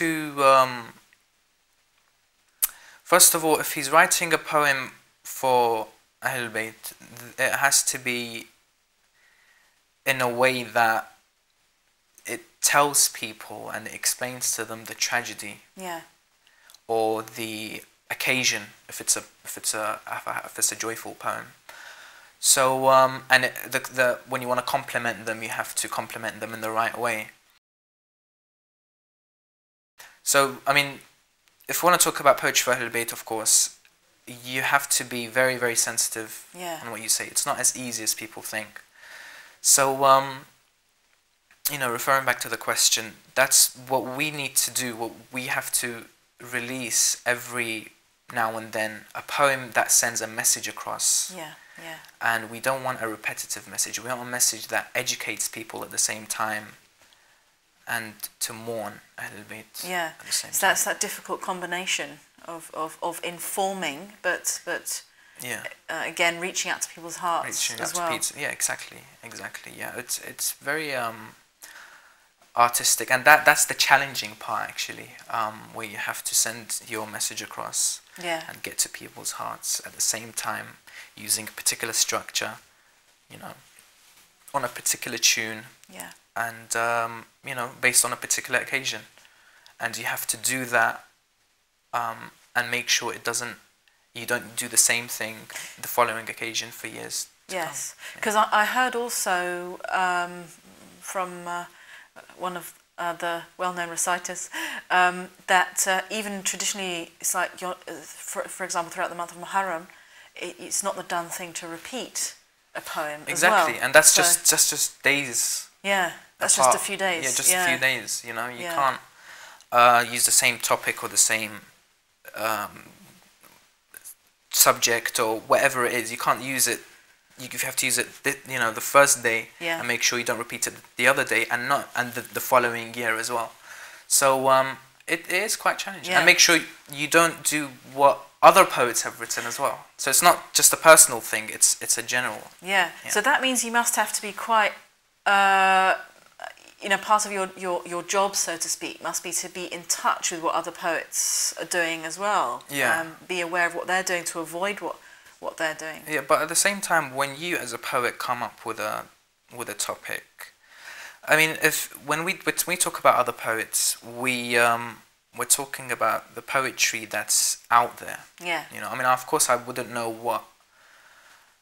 to, first of all, if he's writing a poem for Ahlul Bayt, it has to be in a way that it tells people and it explains to them the tragedy, or the occasion, if it's a joyful poem. So and when you want to compliment them, you have to compliment them in the right way. So I mean, if we want to talk about poetry for Ahlul Bayt, of course, you have to be very, very sensitive on what you say. It's not as easy as people think. So you know, referring back to the question, that's what we need to do. What we have to release every now and then, a poem that sends a message across. And we don't want a repetitive message. We want a message that educates people at the same time, and to mourn Ahlul Bayt at the same time. So that's that difficult combination of informing, but again, reaching out to people's hearts as well. Yeah, exactly. Yeah, it's very artistic, and that's the challenging part, actually, where you have to send your message across and get to people's hearts at the same time, using a particular structure, you know, on a particular tune, and you know, based on a particular occasion. And you have to do that and make sure you don't do the same thing the following occasion for years to come. Because I heard also from one of the well-known reciters that even traditionally, it's like, for example, throughout the month of Muharram, it's not the done thing to repeat a poem as well. And that's just days. That's just a few days. Just a few days. You know, you can't use the same topic or the same subject or whatever it is. You can't use it. You have to use it, you know, the first day, and make sure you don't repeat it the other day, and the following year as well. So it is quite challenging. And make sure you don't do what other poets have written as well. So it's not just a personal thing; it's a general. So that means you must have to be quite, you know, part of your job, so to speak, must be to be in touch with what other poets are doing as well. Be aware of what they're doing to avoid what they're doing. But at the same time, when you as a poet come up with a topic, I mean, when we talk about other poets, we're talking about the poetry that's out there. You know, I mean, of course, I wouldn't know what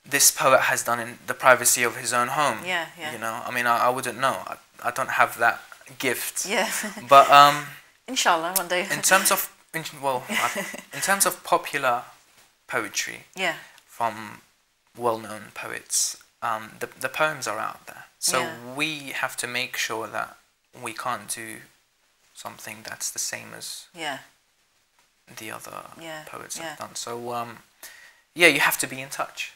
this poet has done in the privacy of his own home. You know, I mean, I wouldn't know. I don't have that gift. But inshallah, one day. in terms of popular poetry, from well-known poets, the poems are out there. So we have to make sure that we can't do something that's the same as the other poets have done. So you have to be in touch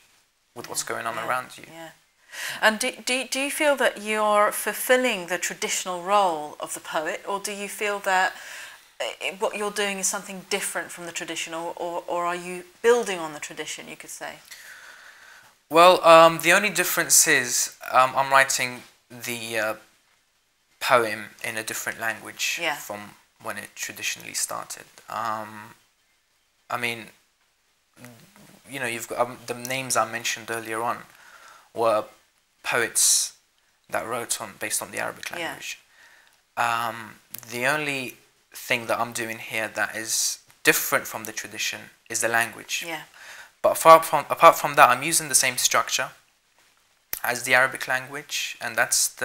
with what's going on around you. And do you feel that you're fulfilling the traditional role of the poet, or do you feel that what you're doing is something different from the traditional, or are you building on the tradition, you could say? Well, the only difference is I'm writing the poem in a different language from when it traditionally started. I mean, you know, you've got the names I mentioned earlier on were poets that wrote based on the Arabic language. The only thing that I'm doing here that is different from the tradition is the language. But apart from that, I'm using the same structure as the Arabic language, and that's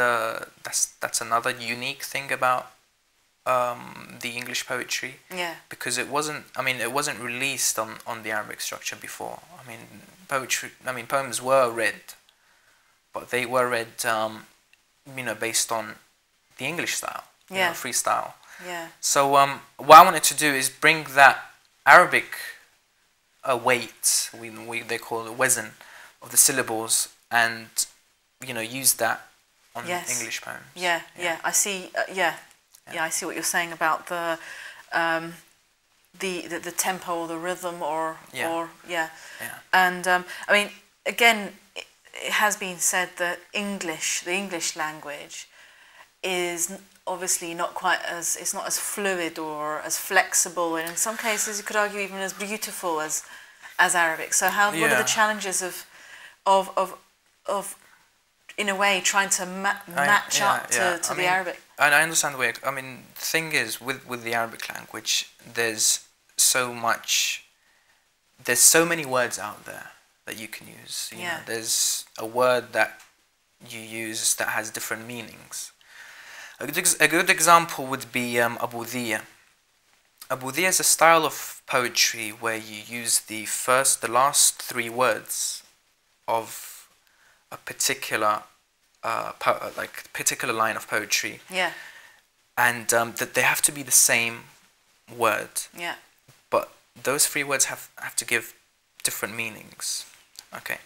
another unique thing about the English poetry. Because it wasn't released on the Arabic structure before. I mean, poems were read, but they were read you know, based on the English style, you know, freestyle. So what I wanted to do is bring that Arabic weight, they call it wazn, of the syllables, and you know, use that on English poems. I see. I see what you're saying about the tempo or the rhythm, and I mean, again, it has been said that the English language is obviously not quite as, it's not as fluid or as flexible, and in some cases you could argue even as beautiful as Arabic. So what are the challenges of in a way trying to match up to the Arabic? And I understand the way. I mean, the thing is with the Arabic language, there's so many words out there that you can use. You know, there's a word that you use that has different meanings. A good example would be Abudiyya. Abudiyya is a style of poetry where you use the last three words of a particular particular line of poetry. Yeah. And that they have to be the same word. Yeah. But those three words have to give different meanings. Okay.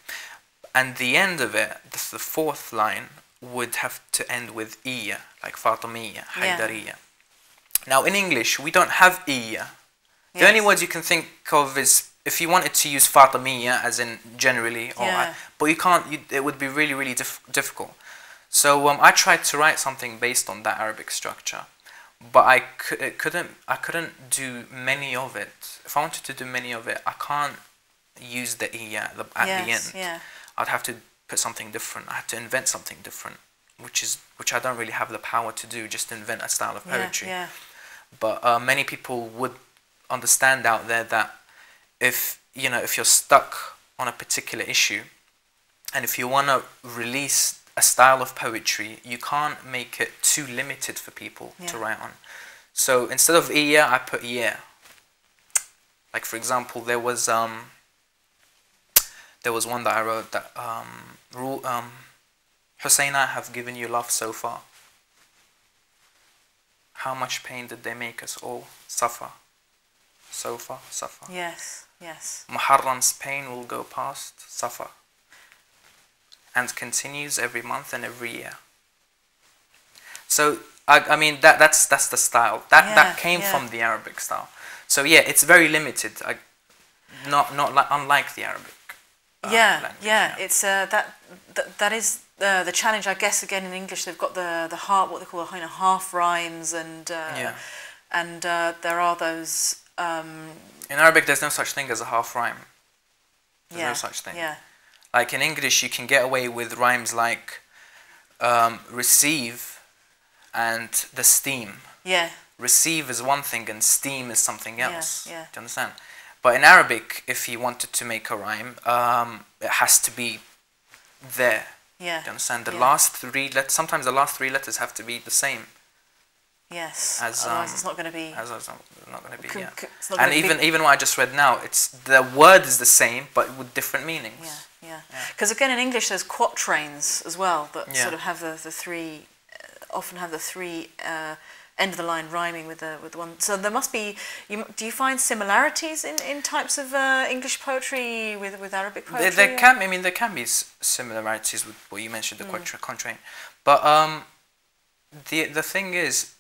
And the end of it, the fourth line, would have to end with iya, like Fatimiyya, Haydariyya. Now in English, we don't have iya. The only words you can think of is if you wanted to use Fatimiyya, as in generally, but you can't. It would be really, really difficult. So I tried to write something based on that Arabic structure, but I couldn't do many of it. If I wanted to do many of it, I can't use the iya at the end. Yeah. I'd have to put something different. I had to invent something different, which I don't really have the power to do. Just invent a style of poetry. Yeah. But many people would understand out there that if you're stuck on a particular issue, and if you want to release a style of poetry, you can't make it too limited for people to write on. So instead of iya, I put yeah. Like for example, there was one that I wrote that Hussein, I have given you love so far. How much pain did they make us all suffer? So far, suffer. Yes, yes. Muharram's pain will go past, suffer, and continues every month and every year. So I mean that's the style that came from the Arabic style. So yeah, it's very limited. Not like unlike the Arabic. Language, it's that is the challenge, I guess. Again, in English, they've got the what they call half rhymes, and there are those. In Arabic, there's no such thing as a half rhyme. There's no such thing. Yeah. Like in English, you can get away with rhymes like receive and the steam. Yeah. Receive is one thing and steam is something else. Yeah. Do you understand? But in Arabic, if you wanted to make a rhyme, it has to be there. Yeah. Do you understand? The last three letters, sometimes the last three letters have to be the same. Yes. Otherwise, it's not going to be. It's not going to be. And even what I just read now, the word is the same, but with different meanings. Yeah. Because again, in English, there's quatrains as well that sort of have the three, often have the three end of the line rhyming with the one. So there must be. Do you find similarities in types of English poetry with Arabic poetry? There can be similarities with what you mentioned, the quatrain, but the thing is,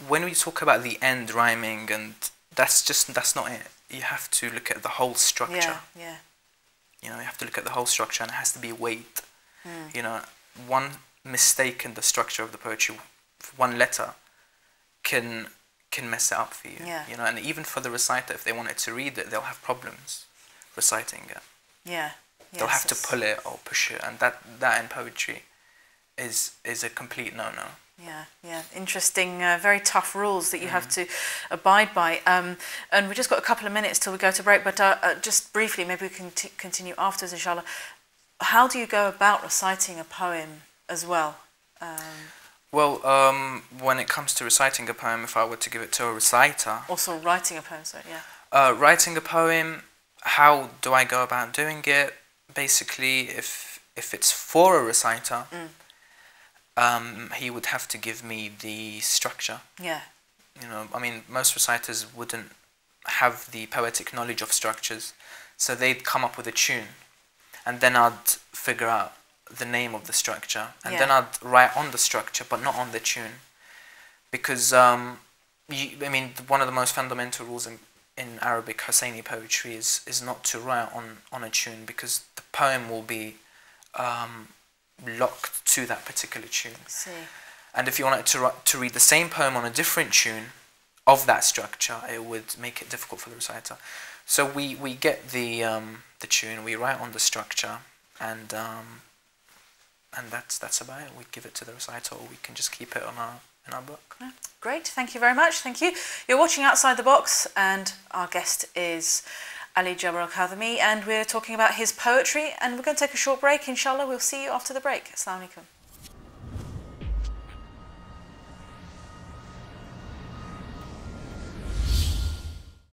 when we talk about the end rhyming, and that's not it. You have to look at the whole structure. Yeah. You have to look at the whole structure, and it has to be weight. One mistake in the structure of the poetry, one letter, can mess it up for you. And even for the reciter, if they wanted to read it, they'll have problems reciting it. They'll have to pull it or push it, and that in poetry is a complete no-no. Yeah. Interesting, very tough rules that you have to abide by. And we've just got a couple of minutes till we go to break, but just briefly, maybe we can continue afterwards, inshallah. How do you go about reciting a poem as well? When it comes to reciting a poem, if I were to give it to a reciter... Also writing a poem, so yeah. Writing a poem, how do I go about doing it? Basically, if it's for a reciter... he would have to give me the structure. Yeah. Most reciters wouldn't have the poetic knowledge of structures, so they'd come up with a tune, and then I'd figure out the name of the structure, and then I'd write on the structure, but not on the tune, because one of the most fundamental rules in Arabic Husseini poetry is not to write on a tune, because the poem will be locked to that particular tune. And if you wanted to read the same poem on a different tune of that structure, it would make it difficult for the reciter. So we get the tune, we write on the structure, and that's about it. We give it to the reciter, or we can just keep it in our book. Yeah. Great, thank you very much. Thank you. You're watching Outside the Box, and our guest is Ali Jaber Al Kathemi, and we're talking about his poetry. And we're going to take a short break. Inshallah, we'll see you after the break. Assalamu alaikum.